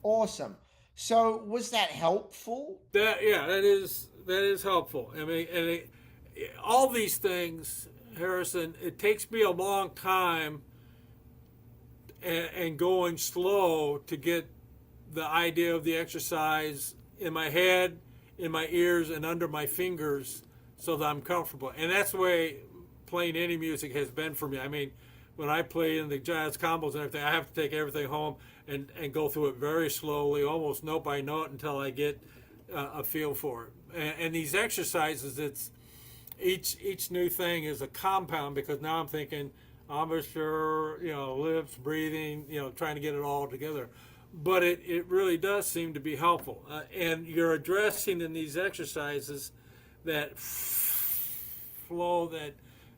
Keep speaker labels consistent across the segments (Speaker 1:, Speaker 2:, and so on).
Speaker 1: Awesome. So was that helpful?
Speaker 2: That is helpful. I mean, all these things, Harrison, it takes me a long time and going slow to get the idea of the exercise in my head, in my ears, and under my fingers so that I'm comfortable. And that's the way playing any music has been for me. I mean, when I play in the jazz combos and everything, I have to take everything home and go through it very slowly, almost note by note until I get a feel for it. And these exercises, it's each new thing is a compound because now I'm thinking embouchure, lips, breathing, trying to get it all together. But it really does seem to be helpful. And you're addressing in these exercises that flow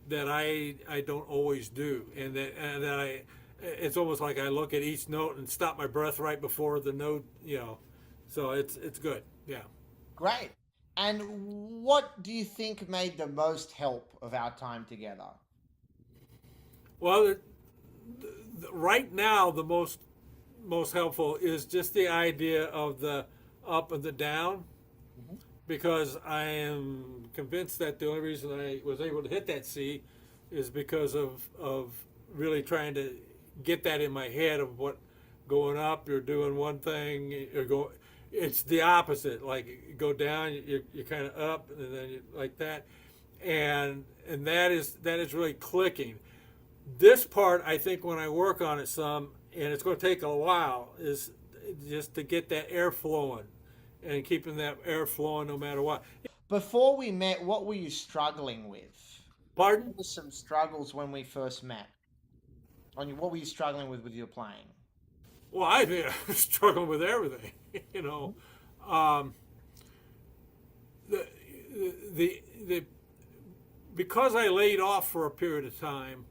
Speaker 2: that I don't always do, and that it's almost like I look at each note and stop my breath right before the note. So it's good. Yeah.
Speaker 1: Great. And what do you think made the most help of our time together?
Speaker 2: Well, right now the most helpful is just the idea of the up and the down,
Speaker 1: Mhm.
Speaker 2: because I am convinced that the only reason I was able to hit that C is because of really trying to get that in my head of what going up, you're doing one thing, or go. It's the opposite. Like you go down, you're kind of up, and then like that, and that is really clicking. This part, I think, when I work on it some, and it's going to take a while, is just to get that air flowing and keeping that air flowing no matter what.
Speaker 1: Before we met, what were you struggling with?
Speaker 2: Pardon?
Speaker 1: What were some struggles when we first met? What were you struggling with your playing?
Speaker 2: Well, I think I was struggling with everything. you know, um, the, the because I laid off for a period of time,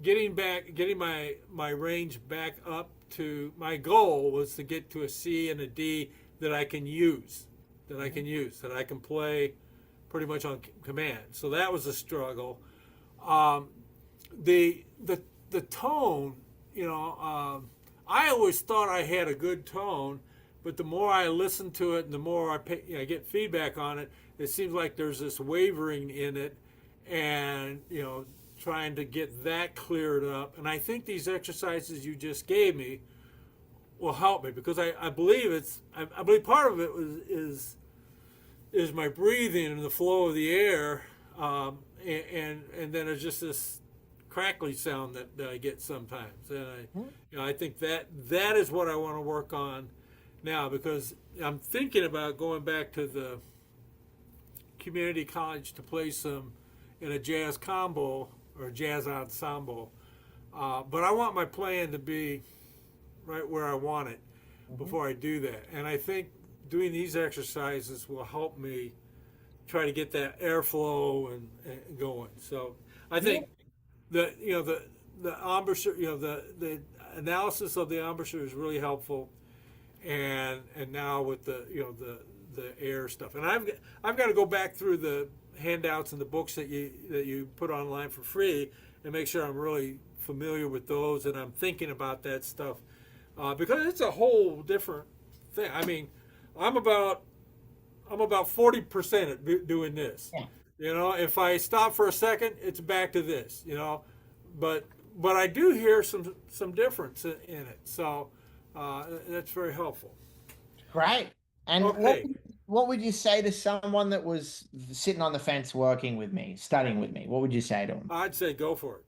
Speaker 2: getting my range back up to my goal was to get to a C and a D that I can use, that I can play pretty much on command. So that was a struggle. Um, the tone, I always thought I had a good tone, but the more I listen to it and the more I get feedback on it, it seems like there's this wavering in it, and trying to get that cleared up. And I think these exercises you just gave me will help me because I believe I believe part of it is my breathing and the flow of the air, and then there's just this crackly sound that I get sometimes, and I think that is what I want to work on now, because I'm thinking about going back to the community college to play some in a jazz combo or jazz ensemble, but I want my playing to be right where I want it
Speaker 1: Mhm.
Speaker 2: before I do that, and I think doing these exercises will help me try to get that airflow and going. So I
Speaker 1: Yeah.
Speaker 2: think the embouchure, the analysis of the embouchure is really helpful, and now with the air stuff, and I've got to go back through the handouts and the books that you put online for free and make sure I'm really familiar with those and I'm thinking about that stuff, because it's a whole different thing. I mean, I'm about I'm about 40% at doing this.
Speaker 1: Yeah.
Speaker 2: If I stop for a second, it's back to this. But I do hear some difference in it. So that's very helpful.
Speaker 1: Great. And
Speaker 2: Okay,
Speaker 1: what would you say to someone that was sitting on the fence working with me, studying with me? What would you say to them?
Speaker 2: I'd say go for it.